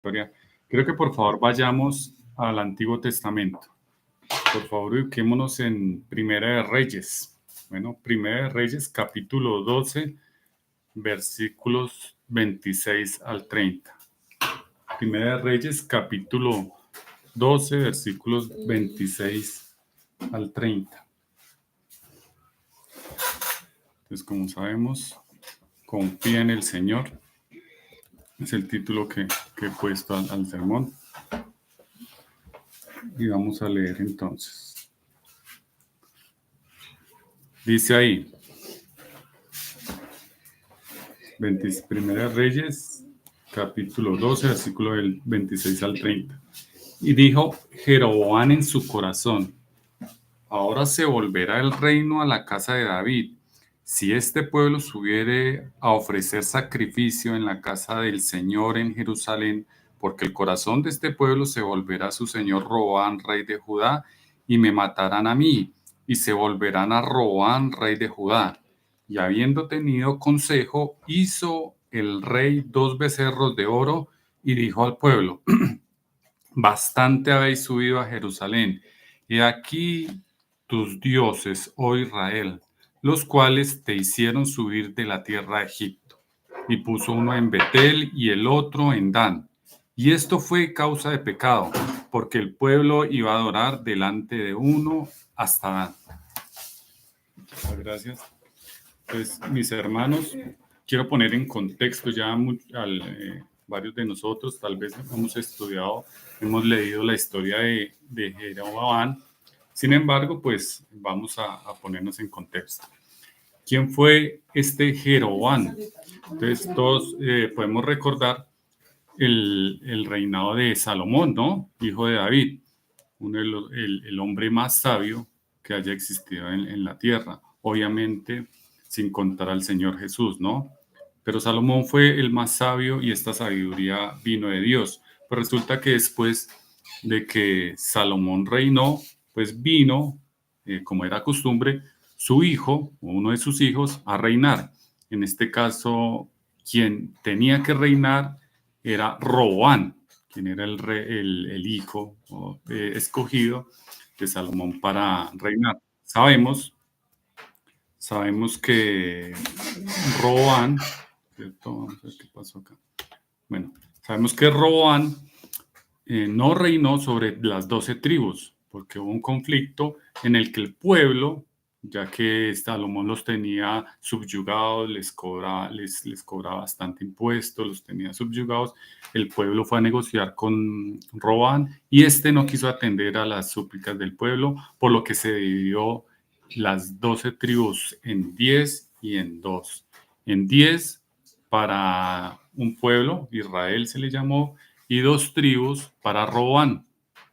historia. Quiero que por favor vayamos al Antiguo Testamento. Por favor, ubiquémonos en Primera de Reyes. Bueno, Primera de Reyes, capítulo 12, versículos 26 al 30. Primera de Reyes, capítulo 12, versículos 26 al 30. Entonces, como sabemos, confía en el Señor. Es el título que he puesto al sermón. Y vamos a leer entonces. Dice ahí, Primera Reyes, capítulo 12, versículo del 26 al 30. Y dijo Jeroboam en su corazón, ahora se volverá el reino a la casa de David. Si este pueblo subiere a ofrecer sacrificio en la casa del Señor en Jerusalén, porque el corazón de este pueblo se volverá a su señor Roboam, rey de Judá, y me matarán a mí, y se volverán a Roboam, rey de Judá. Y habiendo tenido consejo, hizo el rey 2 becerros de oro, y dijo al pueblo, bastante habéis subido a Jerusalén, y aquí tus dioses, oh Israel, los cuales te hicieron subir de la tierra de Egipto. Y puso uno en Betel y el otro en Dan. Y esto fue causa de pecado, porque el pueblo iba a adorar delante de uno hasta Dan. Muchas gracias. Pues, mis hermanos, quiero poner en contexto ya varios de nosotros, tal vez hemos estudiado, hemos leído la historia de Jeroboam. Sin embargo, pues vamos a ponernos en contexto. ¿Quién fue este Jeroboam? Entonces, todos podemos recordar el reinado de Salomón, ¿no? Hijo de David, el hombre más sabio que haya existido en la tierra. Obviamente, sin contar al Señor Jesús, ¿no? Pero Salomón fue el más sabio y esta sabiduría vino de Dios. Pero resulta que después de que Salomón reinó, pues vino, como era costumbre, su hijo, o uno de sus hijos, a reinar. En este caso, quien tenía que reinar era Roboam, quien era el hijo escogido de Salomón para reinar. Sabemos que Roboam, ¿cierto? Vamos a ver qué pasó acá. Bueno, sabemos que Roboam no reinó sobre las 12 tribus, porque hubo un conflicto en el que el pueblo, ya que Salomón los tenía subyugados, les cobraba bastante impuesto, los tenía subyugados, el pueblo fue a negociar con Roboam y este no quiso atender a las súplicas del pueblo, por lo que se dividió las 12 tribus en 10 y en 2. En 10 para un pueblo, Israel se le llamó, y 2 tribus para Roboam,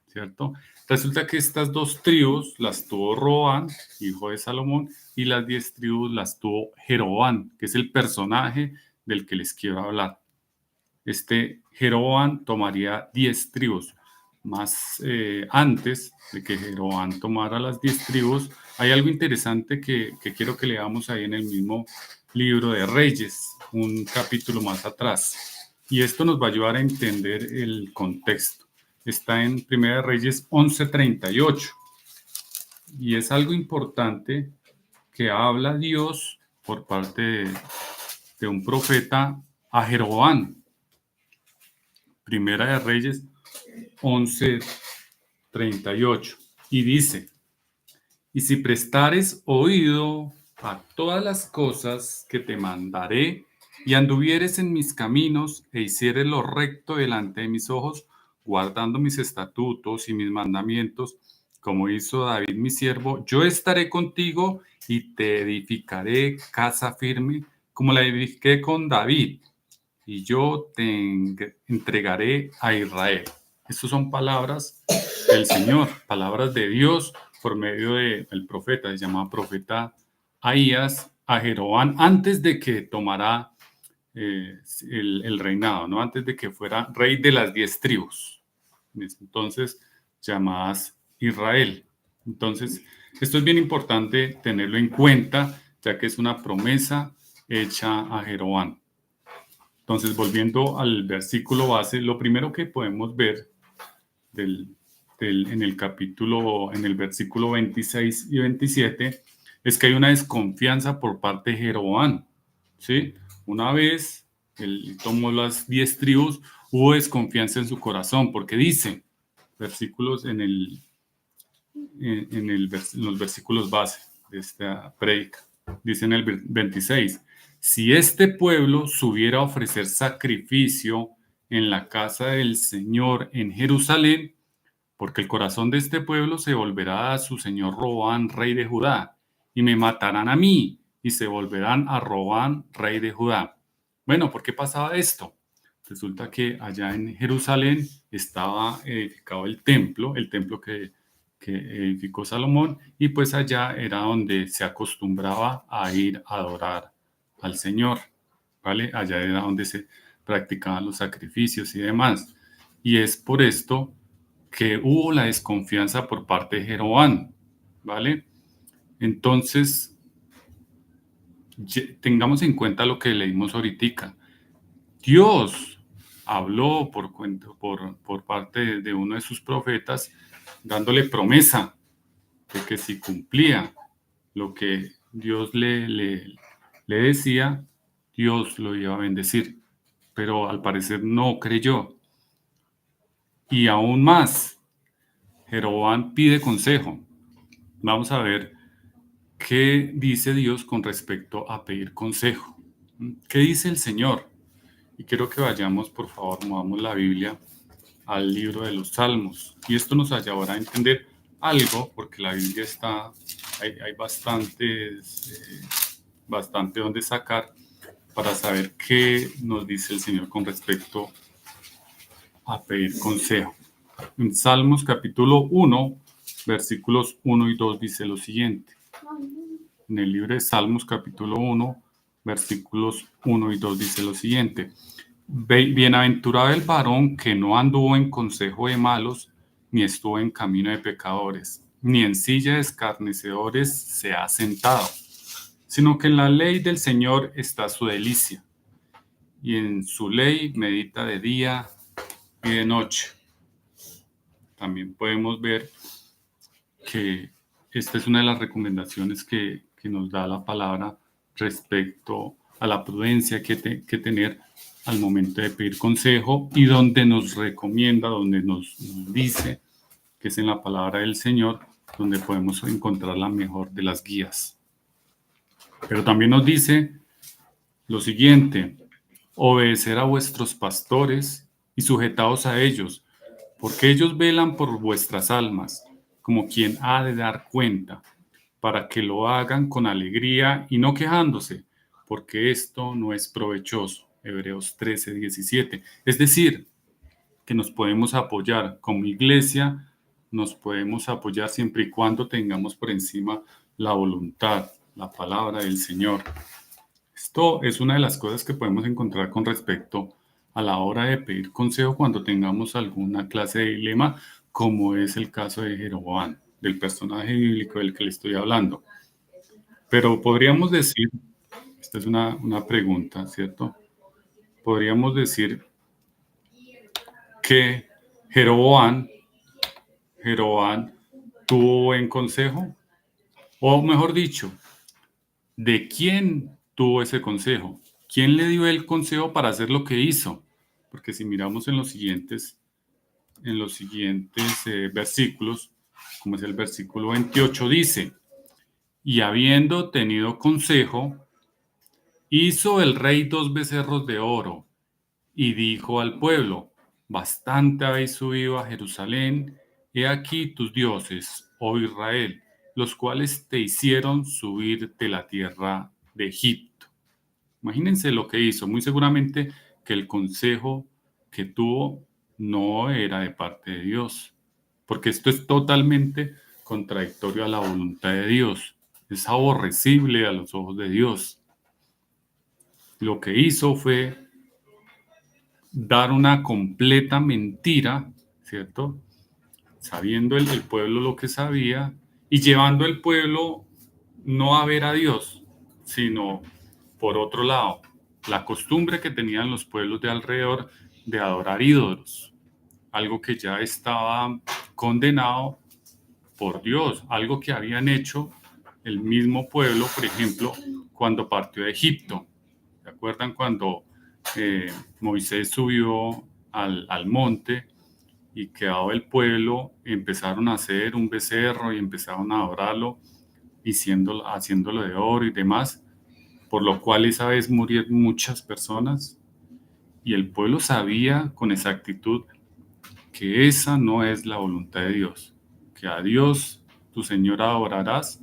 ¿cierto? Resulta que estas 2 tribus las tuvo Roboam, hijo de Salomón, y las 10 tribus las tuvo Jeroboam, que es el personaje del que les quiero hablar. Este Jeroboam tomaría 10 tribus. Más antes de que Jeroboam tomara las 10 tribus, hay algo interesante que quiero que leamos ahí en el mismo libro de Reyes, un capítulo más atrás. Y esto nos va a ayudar a entender el contexto. Está en Primera de Reyes 11:38. Y es algo importante que habla Dios por parte de un profeta a Jeroboam. Primera de Reyes 11:38. Y dice, y si prestares oído a todas las cosas que te mandaré, y anduvieres en mis caminos, e hicieres lo recto delante de mis ojos, guardando mis estatutos y mis mandamientos, como hizo David mi siervo, yo estaré contigo y te edificaré casa firme, como la edifiqué con David, y yo te entregaré a Israel. Estas son palabras del Señor, palabras de Dios por medio del profeta, se llama profeta Ahías, a Jeroboam, antes de que tomara el reinado, ¿no? Antes de que fuera rey de las 10 tribus, entonces llamadas Israel. Entonces, esto es bien importante tenerlo en cuenta, ya que es una promesa hecha a Jeroboam. Entonces, volviendo al versículo base, lo primero que podemos ver en el versículo 26 y 27, es que hay una desconfianza por parte de Jeroboam, ¿sí? Una vez él tomó las 10 tribus, hubo desconfianza en su corazón, porque dice, versículos en los versículos base de esta prédica, dice en el 26, si este pueblo subiera a ofrecer sacrificio en la casa del Señor en Jerusalén, porque el corazón de este pueblo se volverá a su señor Roboam, rey de Judá, y me matarán a mí, y se volverán a Roboam, rey de Judá. Bueno, ¿por qué pasaba esto? Resulta que allá en Jerusalén estaba edificado el templo que edificó Salomón, y pues allá era donde se acostumbraba a ir a adorar al Señor, ¿vale? Allá era donde se practicaban los sacrificios y demás. Y es por esto que hubo la desconfianza por parte de Jeroboam, ¿vale? Entonces, tengamos en cuenta lo que leímos ahorita. Dios habló por parte de uno de sus profetas, dándole promesa de que si cumplía lo que Dios le decía, Dios lo iba a bendecir. Pero al parecer no creyó. Y aún más, Jeroboam pide consejo. Vamos a ver qué dice Dios con respecto a pedir consejo. ¿Qué dice el Señor? Y quiero que vayamos, por favor, movamos la Biblia al libro de los Salmos. Y esto nos ayudará a entender algo, porque la Biblia hay bastante donde sacar para saber qué nos dice el Señor con respecto a pedir consejo. En Salmos capítulo 1, versículos 1 y 2 dice lo siguiente. En el libro de Salmos capítulo 1, versículos 1 y 2 dice lo siguiente. Bienaventurado el varón que no anduvo en consejo de malos, ni estuvo en camino de pecadores, ni en silla de escarnecedores se ha sentado, sino que en la ley del Señor está su delicia, y en su ley medita de día y de noche. También podemos ver que esta es una de las recomendaciones que nos da la palabra respecto a la prudencia que tener al momento de pedir consejo, y donde nos recomienda, donde nos dice que es en la palabra del Señor donde podemos encontrar la mejor de las guías. Pero también nos dice lo siguiente: obedecer a vuestros pastores y sujetaos a ellos, porque ellos velan por vuestras almas, como quien ha de dar cuenta, para que lo hagan con alegría y no quejándose, porque esto no es provechoso. Hebreos 13:17. Es decir, que nos podemos apoyar como iglesia, nos podemos apoyar siempre y cuando tengamos por encima la voluntad, la palabra del Señor. Esto es una de las cosas que podemos encontrar con respecto a la hora de pedir consejo cuando tengamos alguna clase de dilema, como es el caso de Jeroboam, del personaje bíblico del que le estoy hablando. Pero podríamos decir, esta es una pregunta, ¿cierto? Podríamos decir que Jeroboam tuvo buen consejo, o mejor dicho, ¿de quién tuvo ese consejo? ¿Quién le dio el consejo para hacer lo que hizo? Porque si miramos en los siguientes versículos, como es el versículo 28, dice: y habiendo tenido consejo, hizo el rey 2 becerros de oro, y dijo al pueblo: bastante habéis subido a Jerusalén, he aquí tus dioses, oh Israel, los cuales te hicieron subir de la tierra de Egipto. Imagínense lo que hizo. Muy seguramente que el consejo que tuvo no era de parte de Dios, porque esto es totalmente contradictorio a la voluntad de Dios. Es aborrecible a los ojos de Dios. Lo que hizo fue dar una completa mentira, ¿cierto? Sabiendo el pueblo lo que sabía, y llevando al pueblo no a ver a Dios, sino por otro lado. la costumbre que tenían los pueblos de alrededor de adorar ídolos, algo que ya estaba condenado por Dios, algo que habían hecho el mismo pueblo, por ejemplo, cuando partió de Egipto. ¿Se acuerdan cuando Moisés subió al monte y quedado el pueblo, empezaron a hacer un becerro y empezaron a adorarlo, haciéndolo de oro y demás, por lo cual esa vez murieron muchas personas y el pueblo sabía con exactitud que esa no es la voluntad de Dios, que a Dios tu Señor adorarás,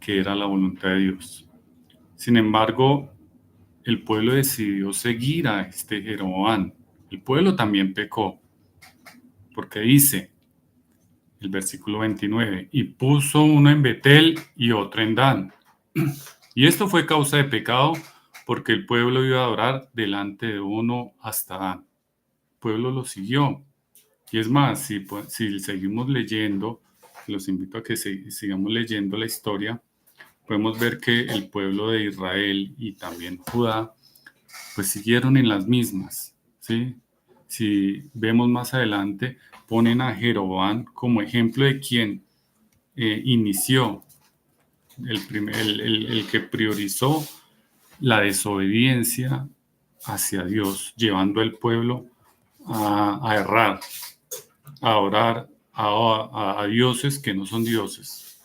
que era la voluntad de Dios. Sin embargo, el pueblo decidió seguir a este Jeroboam. El pueblo también pecó, porque dice el versículo 29, y puso uno en Betel y otro en Dan. Y esto fue causa de pecado, porque el pueblo iba a adorar delante de uno hasta Dan. El pueblo lo siguió. Y es más, si seguimos leyendo, los invito a que sigamos leyendo la historia, podemos ver que el pueblo de Israel y también Judá, pues siguieron en las mismas, ¿sí? Si vemos más adelante, ponen a Jeroboam como ejemplo de quien inició, el que priorizó la desobediencia hacia Dios, llevando al pueblo a errar, a orar a dioses que no son dioses,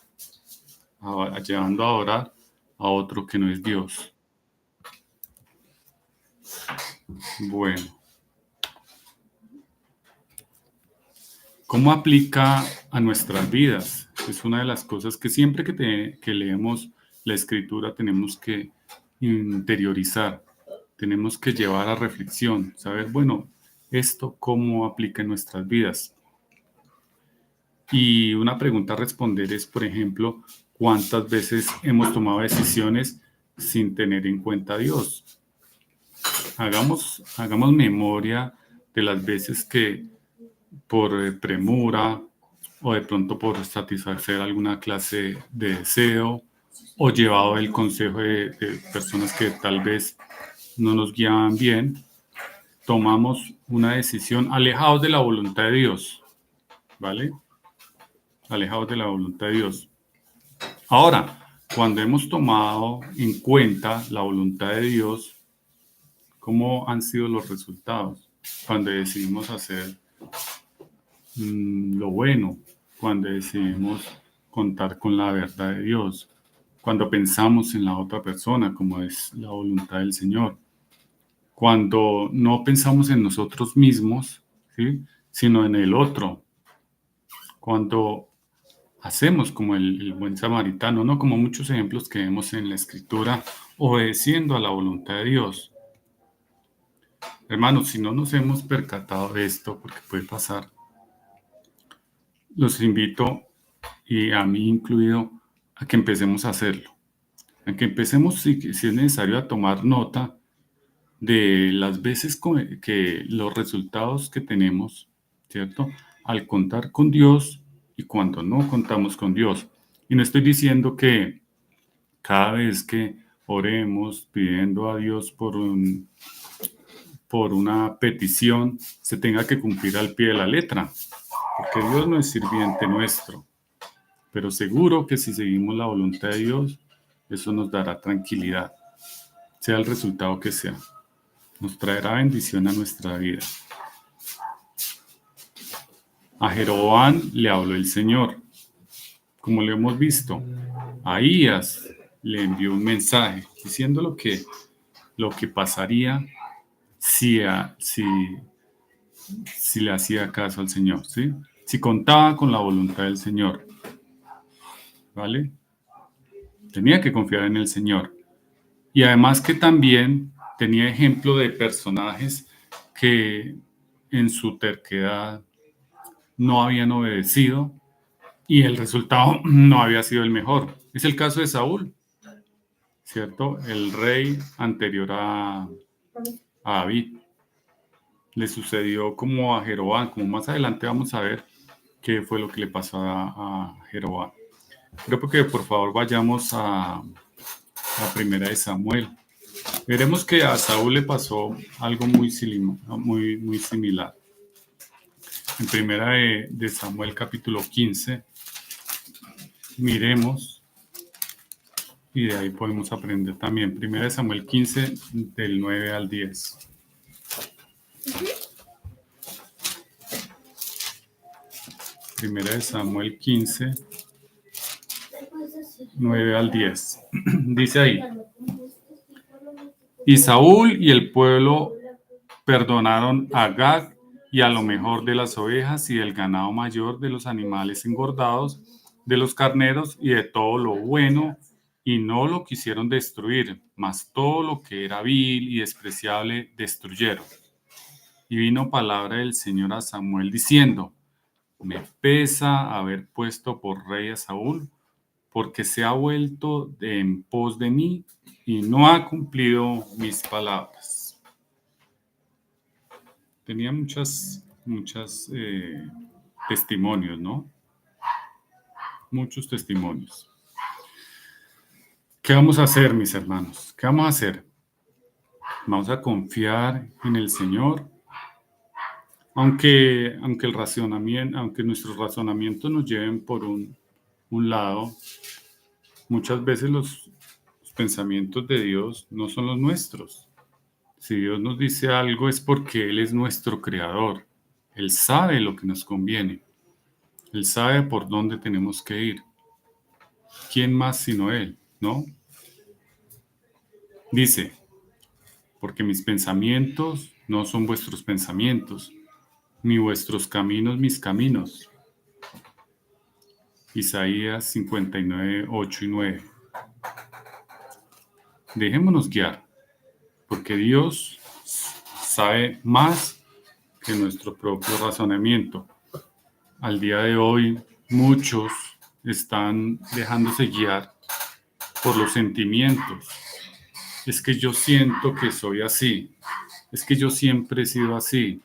llevando a orar a otro que no es Dios. Bueno, ¿cómo aplica a nuestras vidas? Es una de las cosas que siempre que leemos la escritura tenemos que interiorizar, tenemos que llevar a reflexión, saber, bueno, esto cómo aplica en nuestras vidas. Y una pregunta a responder es, por ejemplo, ¿cuántas veces hemos tomado decisiones sin tener en cuenta a Dios? Hagamos memoria de las veces que por premura o de pronto por satisfacer alguna clase de deseo o llevado el consejo de personas que tal vez no nos guiaban bien, tomamos una decisión alejados de la voluntad de Dios, ¿vale? Alejados de la voluntad de Dios. Ahora, cuando hemos tomado en cuenta la voluntad de Dios, ¿cómo han sido los resultados? Cuando decidimos hacer lo bueno, cuando decidimos contar con la verdad de Dios, cuando pensamos en la otra persona, como es la voluntad del Señor, cuando no pensamos en nosotros mismos, ¿sí?, sino en el otro, cuando hacemos como el buen samaritano, ¿no? Como muchos ejemplos que vemos en la Escritura, obedeciendo a la voluntad de Dios. Hermanos, si no nos hemos percatado de esto, porque puede pasar, los invito, y a mí incluido, a que empecemos a hacerlo. A que empecemos, si es necesario, a tomar nota de las veces que los resultados que tenemos, ¿cierto? Al contar con Dios y cuando no contamos con Dios. Y no estoy diciendo que cada vez que oremos pidiendo a Dios por una petición se tenga que cumplir al pie de la letra, porque Dios no es sirviente nuestro. Pero seguro que si seguimos la voluntad de Dios, eso nos dará tranquilidad, sea el resultado que sea. Nos traerá bendición a nuestra vida. A Jeroboam le habló el Señor. Como lo hemos visto, a Ahías le envió un mensaje diciendo lo que pasaría si le hacía caso al Señor, ¿sí? Si contaba con la voluntad del Señor, ¿vale? Tenía que confiar en el Señor. Y además que también tenía ejemplo de personajes que en su terquedad no habían obedecido y el resultado no había sido el mejor. Es el caso de Saúl, ¿cierto? El rey anterior a David. Le sucedió como a Jeroboam, como más adelante vamos a ver qué fue lo que le pasó a Jeroboam. Creo que por favor vayamos a Primera de Samuel, Veremos que a Saúl le pasó algo muy similar. En primera de Samuel capítulo 15, miremos, y de ahí podemos aprender también. Primera de Samuel 15, del 9 al 10. Primera de Samuel 15, 9 al 10. Dice ahí: y Saúl y el pueblo perdonaron a Agag y a lo mejor de las ovejas y del ganado mayor, de los animales engordados, de los carneros y de todo lo bueno, y no lo quisieron destruir, mas todo lo que era vil y despreciable destruyeron. Y vino palabra del Señor a Samuel diciendo: me pesa haber puesto por rey a Saúl, porque se ha vuelto en pos de mí y no ha cumplido mis palabras. Tenía muchos testimonios, ¿no? Muchos testimonios. ¿Qué vamos a hacer, mis hermanos? ¿Qué vamos a hacer? Vamos a confiar en el Señor, aunque nuestros razonamientos nos lleven por un lado. Muchas veces los pensamientos de Dios no son los nuestros. Si Dios nos dice algo es porque Él es nuestro creador. Él sabe lo que nos conviene. Él sabe por dónde tenemos que ir. ¿Quién más sino Él, no? Dice: porque mis pensamientos no son vuestros pensamientos, ni vuestros caminos mis caminos. Isaías 59, 8 y 9. Dejémonos guiar, porque Dios sabe más que nuestro propio razonamiento. Al día de hoy, muchos están dejándose guiar por los sentimientos. Es que yo siento que soy así. Es que yo siempre he sido así.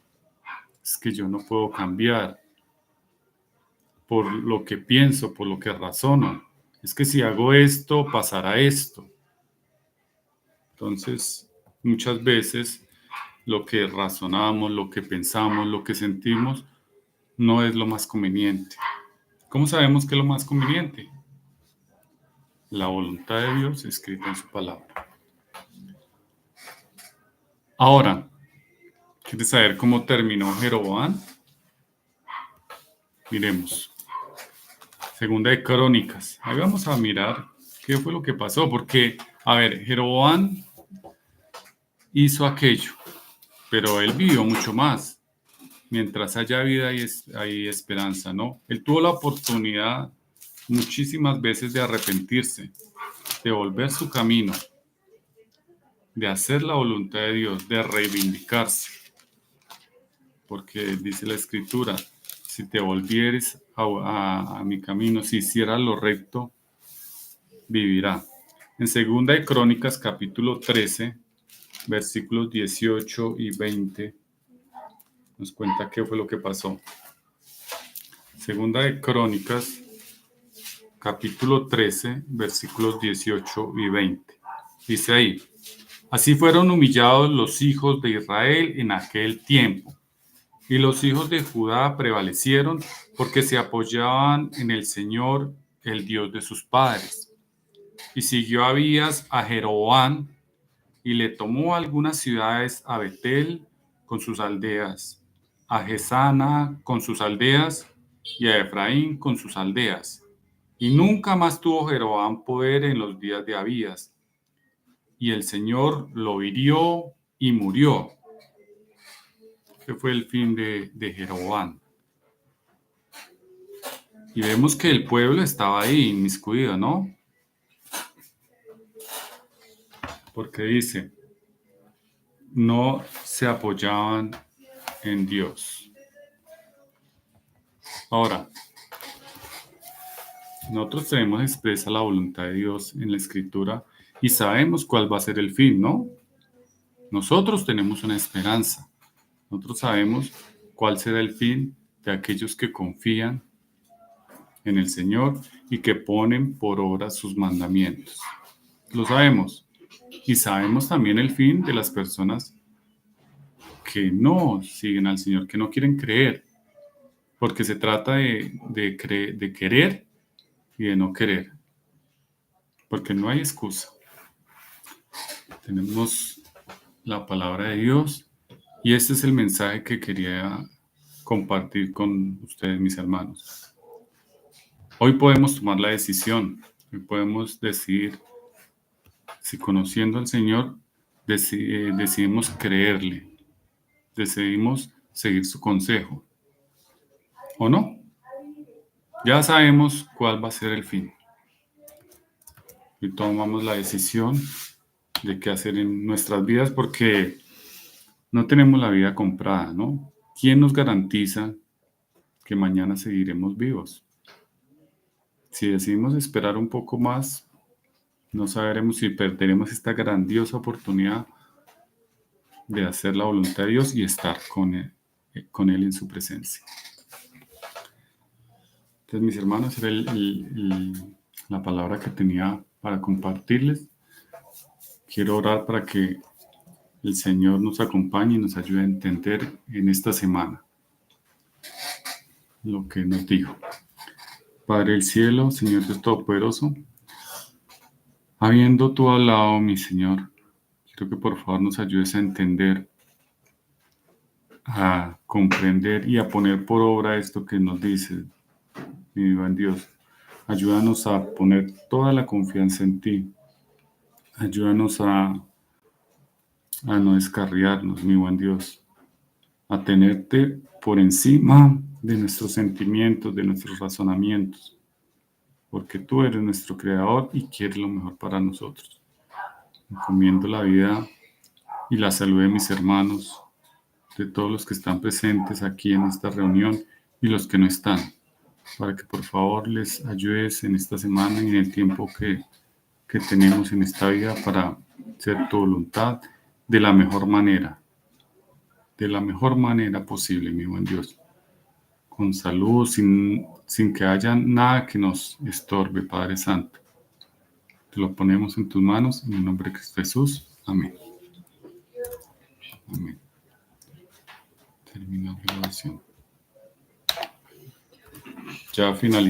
Es que yo no puedo cambiar por lo que pienso, por lo que razono. Es que si hago esto, pasará esto. Entonces, muchas veces lo que razonamos, lo que pensamos, lo que sentimos, no es lo más conveniente. ¿Cómo sabemos que es lo más conveniente? La voluntad de Dios escrita en su palabra. Ahora, ¿quieres saber cómo terminó Jeroboam? Miremos. Segunda de Crónicas. Ahí vamos a mirar qué fue lo que pasó, porque, a ver, Jeroboam hizo aquello, pero él vivió mucho más. Mientras haya vida hay esperanza, ¿no? Él tuvo la oportunidad muchísimas veces de arrepentirse, de volver su camino, de hacer la voluntad de Dios, de reivindicarse. Porque dice la Escritura: si te volvieres a mi camino, si hicieras lo recto, vivirá. En Segunda de Crónicas, capítulo 13, versículos 18 y 20, nos cuenta qué fue lo que pasó. Segunda de Crónicas, capítulo 13, versículos 18 y 20. Dice ahí: así fueron humillados los hijos de Israel en aquel tiempo, y los hijos de Judá prevalecieron porque se apoyaban en el Señor, el Dios de sus padres. Y siguió Abías a Jeroboam, y le tomó algunas ciudades: a Betel con sus aldeas, a Gesana con sus aldeas, y a Efraín con sus aldeas. Y nunca más tuvo Jeroboam poder en los días de Abías. Y el Señor lo hirió y murió. Este fue el fin de Jeroboam. Y vemos que el pueblo estaba ahí inmiscuido, ¿no? Porque dice: no se apoyaban en Dios. Ahora, nosotros tenemos expresa la voluntad de Dios en la Escritura y sabemos cuál va a ser el fin, ¿no? Nosotros tenemos una esperanza. Nosotros sabemos cuál será el fin de aquellos que confían en el Señor y que ponen por obra sus mandamientos. Lo sabemos. Y sabemos también el fin de las personas que no siguen al Señor, que no quieren creer, porque se trata de querer y de no querer, porque no hay excusa. Tenemos la palabra de Dios y este es el mensaje que quería compartir con ustedes, mis hermanos. Hoy podemos tomar la decisión, hoy podemos decidir si conociendo al Señor decidimos creerle, decidimos seguir su consejo o no. Ya sabemos cuál va a ser el fin y tomamos la decisión de qué hacer en nuestras vidas porque no tenemos la vida comprada, ¿no? ¿Quién nos garantiza que mañana seguiremos vivos? Si decidimos esperar un poco más, no sabremos si perderemos esta grandiosa oportunidad de hacer la voluntad de Dios y estar con Él en su presencia. Entonces, mis hermanos, era la palabra que tenía para compartirles. Quiero orar para que el Señor nos acompañe y nos ayude a entender en esta semana lo que nos dijo. Padre del cielo, Señor Dios Todopoderoso, habiendo tú hablado, mi Señor, quiero que por favor nos ayudes a entender, a comprender y a poner por obra esto que nos dice, mi buen Dios. Ayúdanos a poner toda la confianza en ti. Ayúdanos a no descarriarnos, mi buen Dios. A tenerte por encima de nuestros sentimientos, de nuestros razonamientos. Porque tú eres nuestro creador y quieres lo mejor para nosotros. Encomiendo la vida y la salud de mis hermanos, de todos los que están presentes aquí en esta reunión y los que no están, para que por favor les ayudes en esta semana y en el tiempo que tenemos en esta vida para hacer tu voluntad de la mejor manera posible, mi buen Dios, con salud, sin que haya nada que nos estorbe, Padre Santo. Te lo ponemos en tus manos, en el nombre de Cristo Jesús. Amén. Amén. Termina la grabación. Ya finalizó.